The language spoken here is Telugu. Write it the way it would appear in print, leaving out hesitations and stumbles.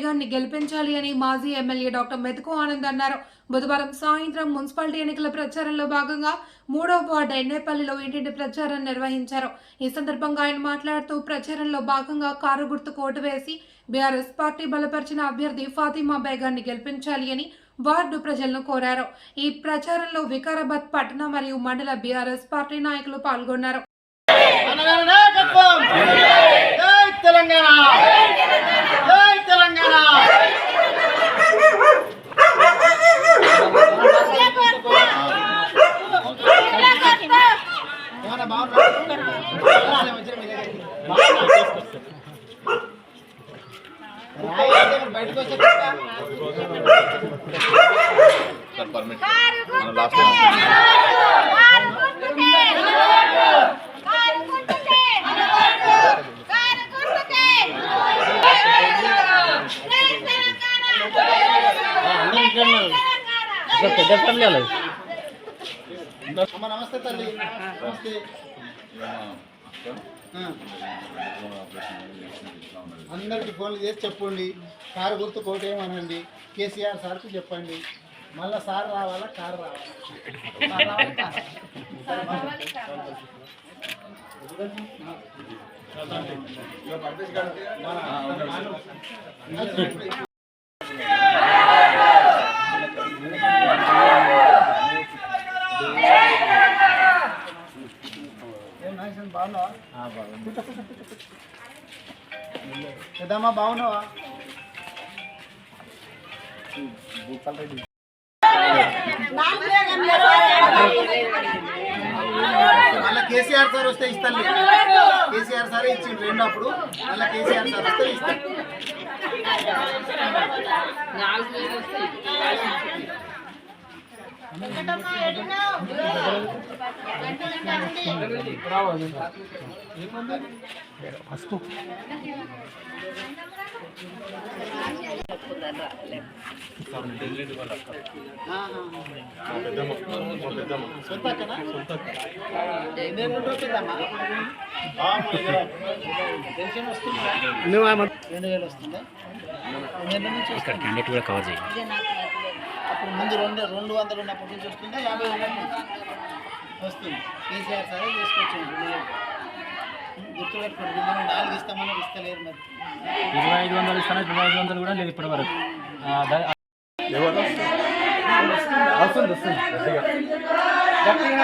బేగాన్ని గెలిపించాలి అని మాజీ ఎమ్మెల్యే డాక్టర్ మెతుకు ఆనంద్ అన్నారు. బుధవారం సాయంత్రం మున్సిపాలిటీ ఎన్నికల ప్రచారంలో భాగంగా 3వ వార్డు ఎన్నేపల్లిలో ఇంటింటి ప్రచారం నిర్వహించారు. ఈ సందర్భంగా ఆయన మాట్లాడుతూ ప్రచారంలో భాగంగా కారు గుర్తుకు ఓటు వేసి బీఆర్ఎస్ పార్టీ బలపరిచిన అభ్యర్థి ఫాతిమా బేగాన్ని గెలిపించాలి అని వార్డు ప్రజలను కోరారు. ఈ ప్రచారంలో వికారాబాద్ పట్టణ మరియు మండల బీఆర్ఎస్ పార్టీ నాయకులు పాల్గొన్నారు. పెద్ద ఫ్యామిలీ అలాగే. నమస్తే తల్లి. నమస్తే. అందరికి ఫోన్లు చేసి చెప్పండి. కారు గుర్తు కోటేయమనండి. కేసీఆర్ సార్కి చెప్పండి. మళ్ళీ సార్ రావాలా, కారు రావాలా? బాగున్నావా? పెద్దమ్మా బాగున్నావా? మళ్ళీ కేసీఆర్ సార్ వస్తే ఇస్తాను. కేసీఆర్ సారే ఇచ్చిండు రెండు. అప్పుడు మళ్ళీ కేసీఆర్ సార్ వస్తే ఇస్తాను. ఇక్కడ క్యాండిడేట్ కూడా కవర్ చేయాలి. అప్పుడు ముందు 200 ఉన్నప్పటి నుంచి వస్తుందా, 50 వస్తుంది. కేసీఆర్ సరే తీసుకొచ్చింది. గుర్తుపెట్టుకోండి, మనం 4 ఇస్తామని ఇస్తలేరు. మరి 2500 ఇస్తాను, 2500 కూడా లేదు ఇప్పటి వరకు. చెప్పండి.